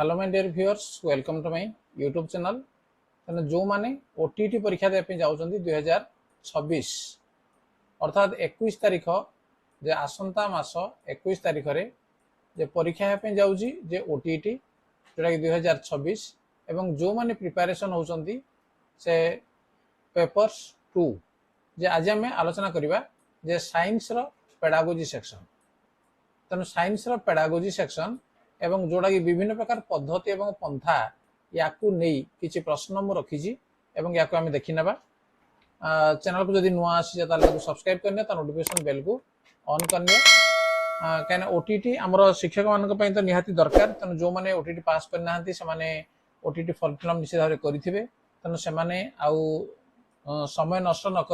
Hello my dear viewers, welcome to my YouTube channel. तेना जो माने ओटीटी परीक्षा देपे जाउछंती 2026 अर्थात 21 तारिख जे आसंता मास 21 तारिख रे जे परीक्षा हेपे जाउची जे ओटीटी जोटा कि 2026 एवं जो माने प्रिपरेशन होउछंती से पेपर्स 2 जे आज आम आलोचना करिबा जे साइंस रो पेडागोजी सेक्शन। तेणु साइंस रो पेडागोजी सेक्शन एवं जोड़ा कि विभिन्न प्रकार पद्धति एवं पंथा याकू नहीं किसी प्रश्न मु रखी एवं याकू आम देखी ना। चैनल को जदि नुआ आसी सब्सक्राइब करने नोटिफिकेशन बेल को ऑन करने कहीं ओटीटी आमर शिक्षक मान तो निहाती दरकार। तेणु जो मैंने ओटीटी पास करना से ओटीटी फॉर्म फिलअप निश्चित भाव करेंगे। तेणु से समय नष्ट नक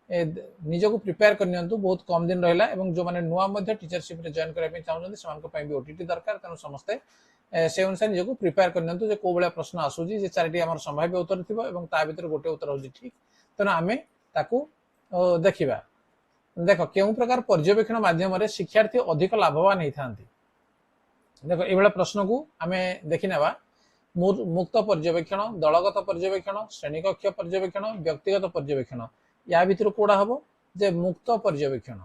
निजक प्रिपेयर करनी बहुत कम दिन रहा और जो मैंने नुआ टीचरशिप जॉइन करने चाहते हैं भी ओटीटी दरकार। तेणु समस्ते से अनुसार निजक प्रिपेयर करनी कौ भाया प्रश्न आसूँ चारिटी आम संभाव्य उत्तर थी और भर गोटे उत्तर हो ठीक। तेणु आम देखा देख क्यों प्रकार पर्यवेक्षण मध्यम शिक्षार्थी अधिक लाभवान होता। देख ये प्रश्न को आम देखी ना। मुक्त पर्यवेक्षण, दलगत पर्यवेक्षण, श्रेणीकक्ष पर्यवेक्षण, व्यक्तिगत पर्यवेक्षण या भीतर कौड़ा हम जे मुक्त पर्यवेक्षण।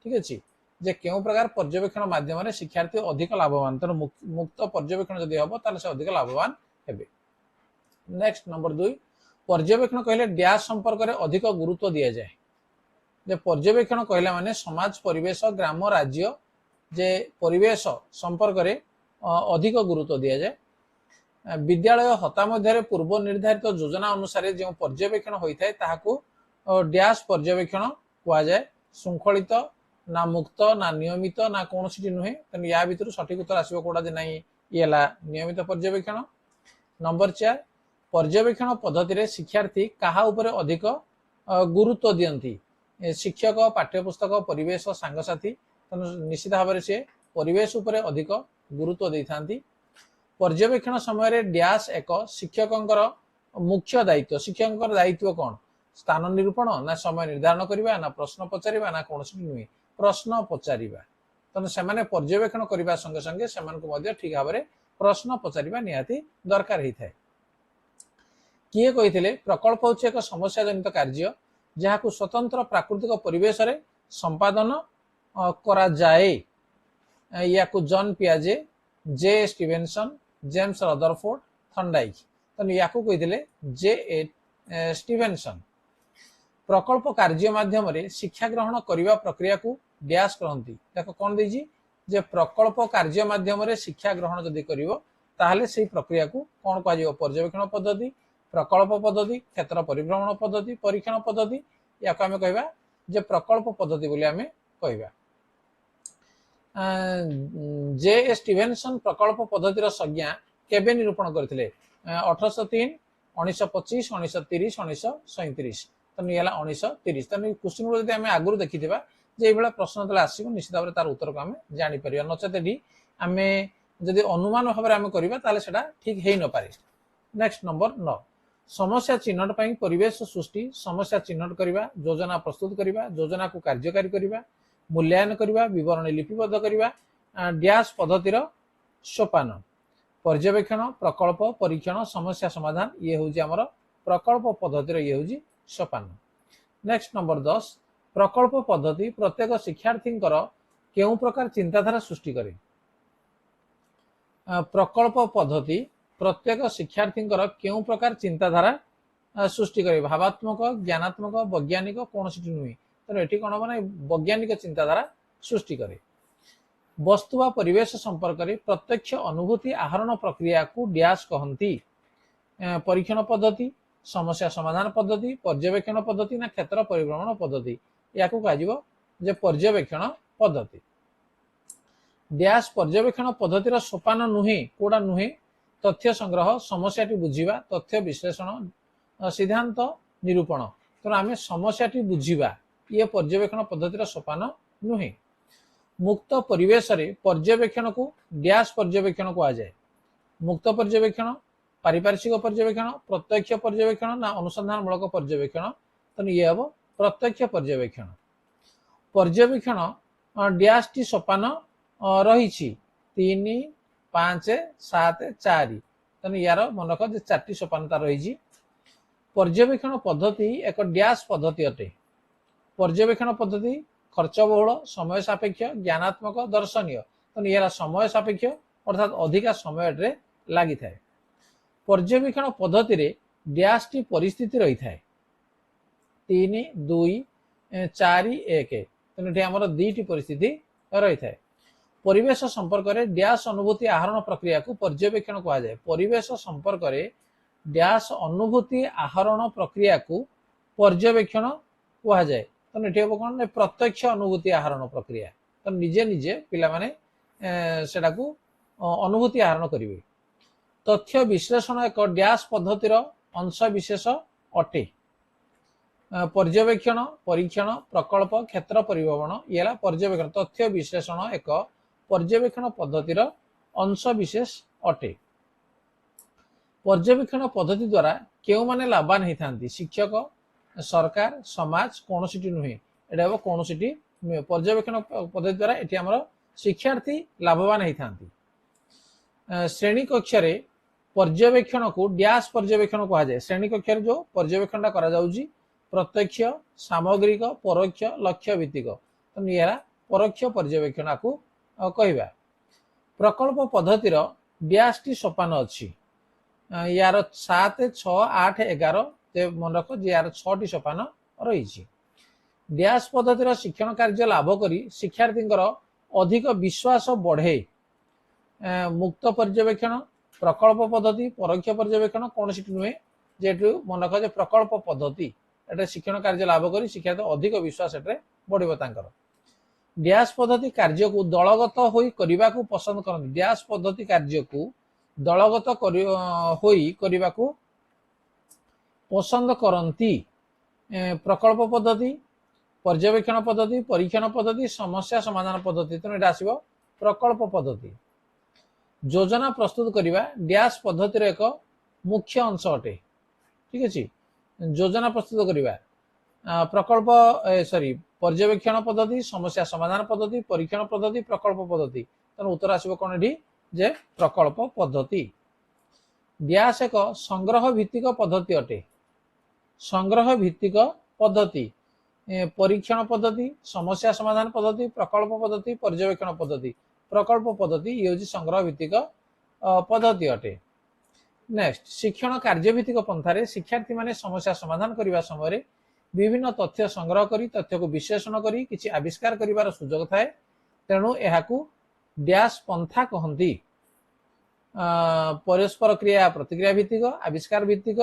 ठीक अच्छे जे क्यों प्रकार पर्यवेक्षण मध्यम शिक्षार्थी अधिक लाभवान। तेणु मुक्त पर्यवेक्षण जदि हम ताले से अधिक लाभवान हेबे। नेक्स्ट नंबर 2 पर्यवेक्षण कहले डैश संपर्क में अधिक गुरुत्व दि जाए। जे पर्यवेक्षण कहला माने समाज, परिवेश, ग्राम, राज्य जे परिवेश संपर्क में अधिक गुरुत्व दि जाए। विद्यालय हता मध्य पूर्व निर्धारित योजना अनुसार जो पर्यवेक्षण होता है ताहाकू डैश पर्यवेक्षण कहुए। श्रृंखलित ना मुक्त ना नियमित ना कौन सी नुहे। तेणु या भर सठिक उत्तर आसो कौटा जे नाई ये नियमित पर्यवेक्षण। नंबर 4 पर्यवेक्षण पद्धति शिक्षार्थी कहा उपरे अधिक गुरुत्व दियंती। शिक्षक, पाठ्यपुस्तक, परिवेश, सांगसाथी। तेणु निश्चित भाव से परिवेश उपरे अधिक गुरुत्व दे था। पर्यवेक्षण समय डैश एक शिक्षकर मुख्य दायित्व। शिक्षक दायित्व कौन? स्थान निरूपण ना समय निर्धारण करवा ना प्रश्न पचारिबा ना कौन नुहे प्रश्न पचारिबा। तेणु से पर्यवेक्षण करने संगे संगे से ठीक भाव में प्रश्न पचारिबा निहाती दरकार होता है। किए कही प्रकल्प हूँ एक समस्या जनित कार्य जहाँ को स्वतंत्र प्राकृतिक परिवेश रे संपादन करा जाए। या जॉन पियाजे, जे स्टीवेंसन, जेम्स रदरफोर्ड, थर्नडाइक। तेणु या कही जे स्टीवेंसन। प्रकल्प कार्य माध्यम शिक्षा ग्रहण करने प्रक्रिया को डैश कहती। देख कौन दीजिए जे प्रकल्प कार्य माध्यम शिक्षा ग्रहण जदि कर से प्रक्रिया को कौन कह पर्यवेक्षण पद्धति, प्रकल्प पद्धति, क्षेत्र परिभ्रमण पद्धति, परीक्षण पद्धति। या आम कह जे प्रकल्प पद्धति बोली आम कह। जे स्टीवेंसन प्रकल्प पद्धतिर संज्ञा केबे निरूपण करथिले? 1803, 1925, 1930, 1937। तेणु ये 1930। तेणु क्वेश्चन को जब आम आगुरी देखी जे ये प्रश्न तले आसो निश्चित भाव तार उत्तर को आम जापर नचेत आम जदि अनुमान भाव में करवा से ठीक हो न पारे। नेक्स्ट नंबर 9 समस्या चिन्हट पर परिवेश सृष्टि। समस्या चिन्हट करवा, योजना प्रस्तुत करवा, योजना को कार्यकारी करवा, मूल्यांकन करवा, विवरणी लिपिबद्ध करवा। डैश पद्धतिर सोपान पर्यवेक्षण, प्रकल्प, परीक्षण, समस्या समाधान ये हूँ आमर प्रकल्प पद्धतिर ये हूँ सोपान। नेक्स्ट नंबर 10 प्रकल्प पद्धति प्रत्येक शिक्षार्थी केउ प्रकार चिंताधारा सृष्टि करे। प्रकल्प पद्धति प्रत्येक शिक्षार्थी केउ प्रकार चिंताधारा सृष्टि करे? भावात्मक, ज्ञानात्मक, वैज्ञानिक कौन सी नुहे। तेणु ये कौन हम वैज्ञानिक चिंताधारा सृष्टि करे। वस्तु व परिवेश संपर्क में प्रत्यक्ष अनुभूति आहरण प्रक्रिया को डैश कहती। परीक्षण पद्धति, समस्या समाधान पद्धति, पर्यवेक्षण पद्धति ना क्षेत्र परिभ्रमण पद्धति। या कह पर्यवेक्षण पद्धति। डैश पर्यवेक्षण पद्धतिर सोपान नुहे कौड़ा नुहे? तथ्य संग्रह, समस्याटी बुझीबा, तथ्य विश्लेषण, सिद्धांत निरूपण। तेणु आम समस्याटी बुझीबा ये पर्यवेक्षण पद्धतिर सोपान नुहे। मुक्त परिवेश रे पर्यवेक्षण को डैश पर्यवेक्षण कह जाए। मुक्त पर्यवेक्षण, पारिपार्श्विक पर्यवेक्षण, प्रत्यक्ष पर्यवेक्षण ना अनुसंधानमूलक पर्यवेक्षण। तेणु ये हम प्रत्यक्ष पर्यवेक्षण। पर्यवेक्षण डैश टी सोपान रही 3, 5 7 4 तेणु यार मन रख जे 4टी सोपानता रही। पर्यवेक्षण पद्धति एक डैश पद्धति अटे। पर्यवेक्षण पद्धति खर्च बहुल समय सापेक्ष ज्ञानात्मक दर्शनीय तेणु यार समय सापेक्ष अर्थात अधिका समय लगी थाए। पर्यवेक्षण पद्धति रे डैश टी परिस्थिति रही थाए 3 2 4 1 तेणु ये आमर 2टी परिस्थिति रही थाए। परिवेश संपर्क में डैश अनुभूति आहरण प्रक्रिया को पर्यवेक्षण कहा जाए। परिवेश संपर्क में डैश अनुभूति आहरण प्रक्रिया को पर्यवेक्षण कहा जाए। तो ये कौन प्रत्यक्ष अनुभूति आहरण प्रक्रिया तो निजे निजे पिला माने सेटा को अनुभूति आहरण करेंगे। तथ्य विश्लेषण एक डैश पद्धतिर अंश विशेष अटे। पर्यवेक्षण परीक्षण प्रकल्प क्षेत्र परिभ्रमण ये पर्यवेक्षण तथ्य विश्लेषण एक पर्यवेक्षण पद्धतिर अंश विशेष अटे। पर्यवेक्षण पद्धति द्वारा क्यों माने लाभवान होता शिक्षक सरकार समाज कौन सी नुहे एटा कौन सी नुहे। पर्यवेक्षण पद्धति द्वारा ये आमर शिक्षार्थी लाभवान होता। श्रेणी कक्ष पर्यवेक्षण को डैश पर्यवेक्षण कहा जाए। श्रेणी कक्ष जो पर्यवेक्षण करा जाउजी प्रत्यक्ष सामग्रिक परोक्ष लक्ष्य भित्तिक तेणु यार परोक्ष पर्यवेक्षण को कहवा। प्रकल्प पद्धतिर डैश टी सोपान अच्छी यार 7 6 8 11 मन रख यार 6टी सोपान रही। डैश पद्धतिर शिक्षण कार्य लाभ करी शिक्षार्थी अधिक विश्वास बढ़े। मुक्त पर्यवेक्षण प्रकल्प पद्धति परोक्ष पर्यवेक्षण कौन सी नुहे जेठू मन रख प्रकल्प पद्धति एटे शिक्षण कार्य लाभ करी शिक्षार्थी अधिक विश्वास बढ़िबो तांकर। डैश पद्धति कार्य को दलगत होई करिबा को पसंद करती। डैश पद्धति कार्य को दलगत होई करिबा को पसंद करती। प्रकल्प पद्धति पर्यवेक्षण पद्धति परीक्षण पद्धति समस्या समाधान पद्धति तेणु एटा आसीबो प्रकल्प पद्धति। योजना प्रस्तुत करिबा डैश पद्धतिर एक मुख्य अंश अटे। ठीक अछि योजना प्रस्तुत करिबा प्रकल्प सॉरी पर्यवेक्षण पद्धति समस्या समाधान पद्धति परीक्षण पद्धति प्रकल्प पद्धति तेणु उत्तर आसीबो कोन एठी जे प्रकल्प पद्धति। डैश एक संग्रह भित्तिक पद्धति अटे। संग्रह भित्तिक पद्धति परीक्षण पद्धति समस्या समाधान पद्धति प्रकल्प पद्धति पर्यवेक्षण पद्धति प्रकल्प पद्धति ये हूँ संग्रह भित्तिक पद्धति अटे। नेक्स्ट शिक्षण कार्यभित्तिक पंथारे शिक्षार्थी माने समस्या समाधान करने समय विभिन्न तथ्य संग्रह करी तथ्य को विश्लेषण करी किछि आविष्कार करिवार सुजोग थाए तेणु एहाकू डैश पंथा कहंती। परस्पर क्रिया प्रतिक्रिया भित्तिक आविष्कार भित्तिक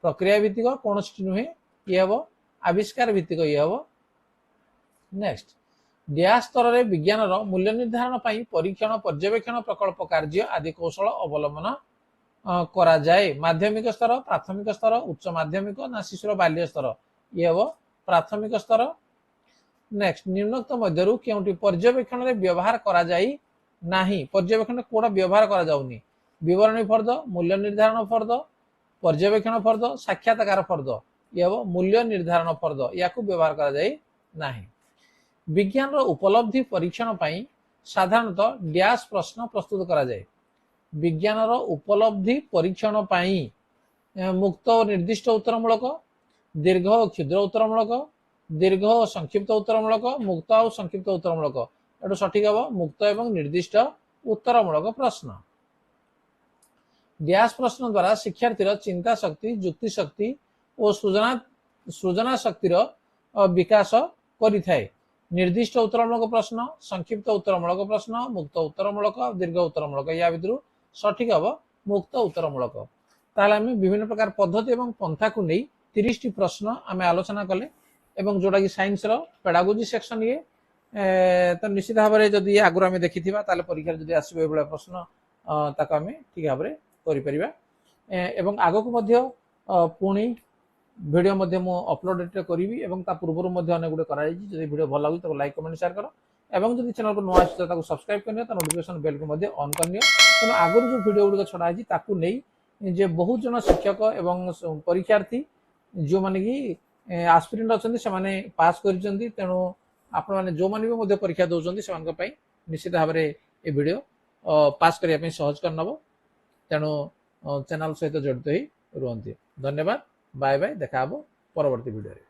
प्रक्रिया भित्तिक कौन सी नुहे ये हम आविष्कार भित्तिक ये हम। नेक्स्ट डैश स्तर में विज्ञान मूल्य निर्धारण परीक्षण पर्यवेक्षण प्रकल्प कार्य आदि कौशल अवलंबन करा जाए। माध्यमिक स्तर प्राथमिक स्तर उच्च माध्यमिक ना शिशुर बाल्य स्तर ये हम प्राथमिक स्तर। नेक्स्ट निम्नोक्त मध्यरु केउंटी पर्यवेक्षण रे व्यवहार करा जाई नाही। पर्यवेक्षण कोडा व्यवहार करा जाउनी विवरणी फर्द मूल्य निर्धारण फर्द पर्यवेक्षण फर्द साक्षात्कार फर्द ये हम मूल्य निर्धारण फर्द या व्यवहार करा जाई नाही। विज्ञान उपलब्धि परीक्षण पाई साधारणतः डैश प्रश्न प्रस्तुत करा जाए। विज्ञान उपलब्धि परीक्षण पाई मुक्त और निर्दिष्ट उत्तरमूलक दीर्घ और क्षुद्र उत्तरमूलक दीर्घ और संक्षिप्त उत्तरमूलक मुक्त और संक्षिप्त उत्तरमूलक एटू सठिक हम मुक्त एवं निर्दिष्ट उत्तरमूलक प्रश्न। डैश प्रश्न द्वारा शिक्षार्थीर चिंता शक्ति जुक्ति शक्ति और सृजना शक्तिर विकास करिथाए। निर्दिष्ट उत्तरमूलक प्रश्न संक्षिप्त उत्तरमूलक प्रश्न मुक्त उत्तरमूलक दीर्घ उत्तरमूलक या भितर सठिक हम मुक्त उत्तरमूलक। ताहले आमे विभिन्न प्रकार पद्धति एवं पंथा को नहीं 30 टी प्रश्न आमे आलोचना कले एवं जोटा कि साइंस रो पेडागोजी सेक्शन ये तो निश्चित भाव में जदि आगुरी आमे देखिथिबा ताले परीक्षा जदि आसीबो एबळे प्रश्न ताको आमे ठीक भाव में करि परिबा। एवं आगो को मध्य पुणी वीडियो मध्य मु अपलोड करी एवं ता पूर्व मध्य अनेक गुडे कराई जदि वीडियो भल लागु तो लाइक कमेंट शेयर करो एवं जदि चैनल को नुआ आछि ताको सब्सक्राइब करनियो ता नोटिफिकेशन बेल को मध्य ऑन करनियो। तेणु आगुरी जो वीडियो गुडे छडा आछि ताकू नै जे बहुत जन शिक्षक एवं परीक्षार्थी जो माने कि आस्पिरेंट अछंती से माने पास करिसंती तेणु आपण माने जो माने भी मध्य परीक्षा दोचंती से मानक पई निश्चित भाव में ए वीडियो पास करने सहज कर नब तेणु चैनल सहित जड़ित ही रुहंती। धन्यवाद। Bye bye. देखा परवर्ती वीडियो रे।